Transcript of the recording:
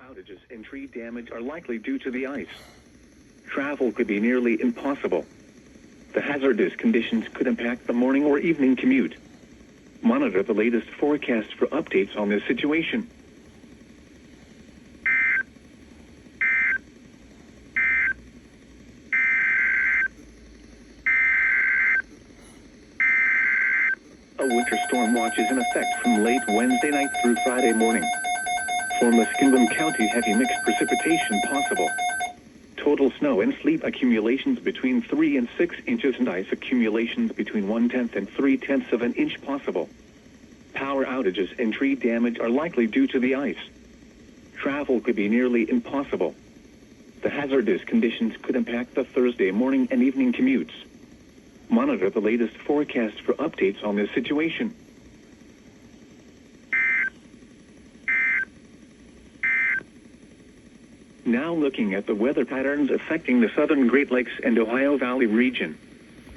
outages and tree damage are likely due to the ice. Travel could be nearly impossible. The hazardous conditions could impact the morning or evening commute. Monitor the latest forecast for updates on this situation. A winter storm watch is in effect from late Wednesday night through Friday morning. For Muskingum County, heavy mixed precipitation possible. Total snow and sleet accumulations between 3 and 6 inches and ice accumulations between 1/10 and 3/10 of an inch possible. Power outages and tree damage are likely due to the ice. Travel could be nearly impossible. The hazardous conditions could impact the Thursday morning and evening commutes. Monitor the latest forecast for updates on this situation. Now looking at the weather patterns affecting the southern Great Lakes and Ohio Valley region.